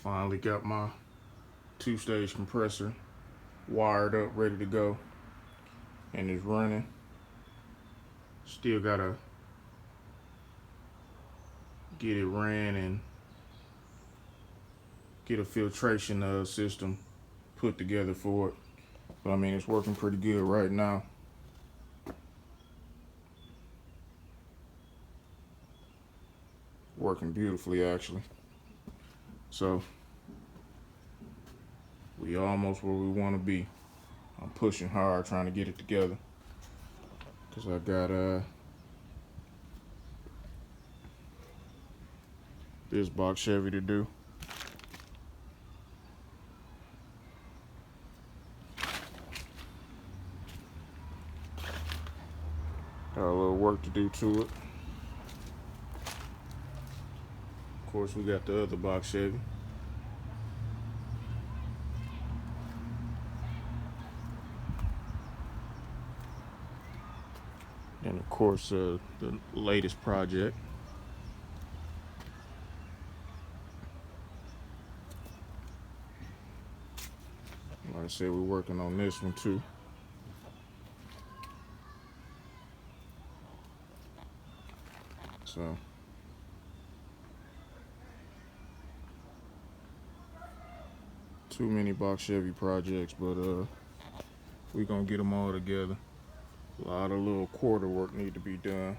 Finally got my two-stage compressor wired up, ready to go, and it's running. Still gotta get it ran and get a filtration system put together for it. But I mean, it's working pretty good right now. Working beautifully, actually. So we almost where we want to be. I'm pushing hard trying to get it together because I got this box Chevy to do. Got a little work to do to it. Of course, we got the other box Chevy. And of course, the latest project. Like I said, we're working on this one too. So too many box Chevy projects, but we gonna get them all together. A lot of little quarter work need to be done.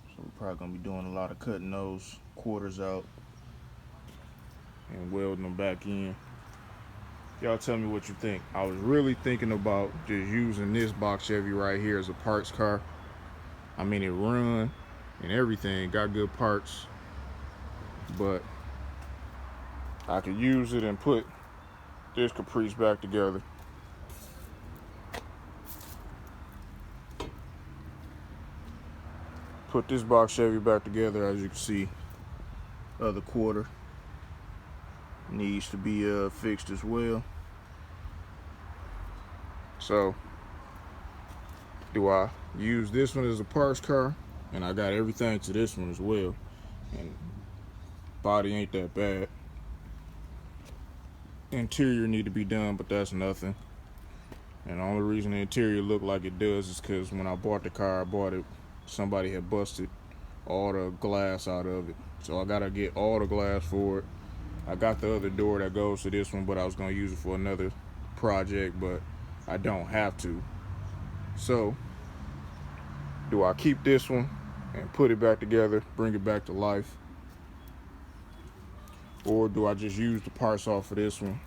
So we're probably gonna be doing a lot of cutting those quarters out and welding them back in. Y'all tell me what you think. I was really thinking about just using this box Chevy right here as a parts car. I mean, it run and everything, got good parts, but I could use it and put this Caprice back together. Put this box Chevy back together. As you can see, other quarter needs to be fixed as well. So do I use this one as a parts car? And I got everything to this one as well, and body ain't that bad. Interior need to be done, but that's nothing. And the only reason the interior look like it does is because when I bought the car, I bought it, somebody had busted all the glass out of it. So I gotta get all the glass for it. I got the other door that goes to this one, but I was gonna use it for another project, but I don't have to. So do I keep this one and put it back together, bring it back to life? Or do I just use the parts off of this one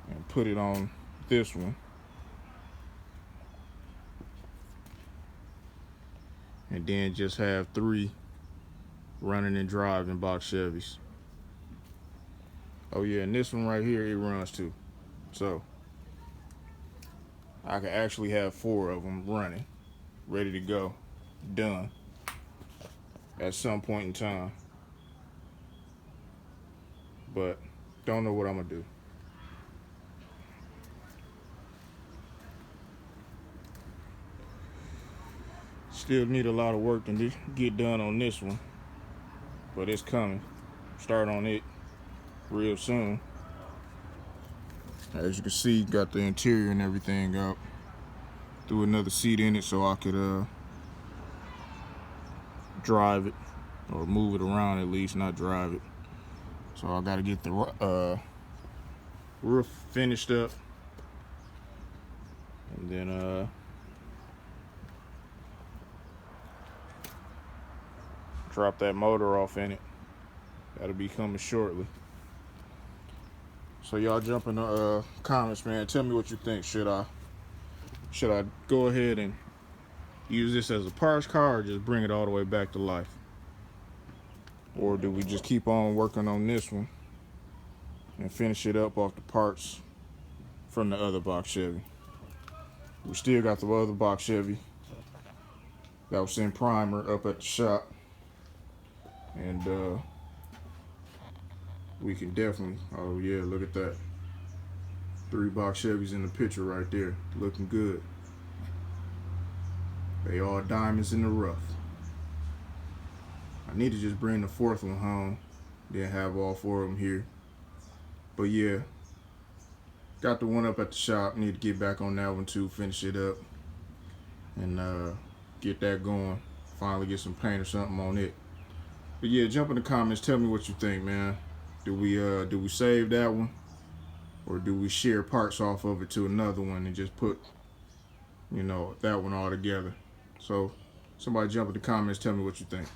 and put it on this one? And then just have 3 running and driving box Chevys. Oh yeah, and this one right here, it runs too. So I could actually have 4 of them running, ready to go, done at some point in time. But don't know what I'm gonna do. Still need a lot of work to get done on this one, but it's coming. Start on it real soon. As you can see, got the interior and everything out. Threw another seat in it so I could drive it, or move it around at least, not drive it. So I gotta get the roof finished up, and then drop that motor off in it. That'll be coming shortly. So y'all jump in the comments, man. Tell me what you think. Should I go ahead and use this as a parts car, or just bring it all the way back to life? Or do we just keep on working on this one and finish it up off the parts from the other box Chevy? We still got the other box Chevy that was in primer up at the shop, and we can definitely, oh yeah, look at that. 3 box Chevys in the picture right there, looking good. They all diamonds in the rough. I need to just bring the fourth one home, then have all four of them here. But yeah, got the one up at the shop. Need to get back on that one too, finish it up, and get that going. Finally get some paint or something on it. But yeah, jump in the comments. Tell me what you think, man. Do we save that one, or do we share parts off of it to another one and just put, that one all together? So somebody jump in the comments. Tell me what you think.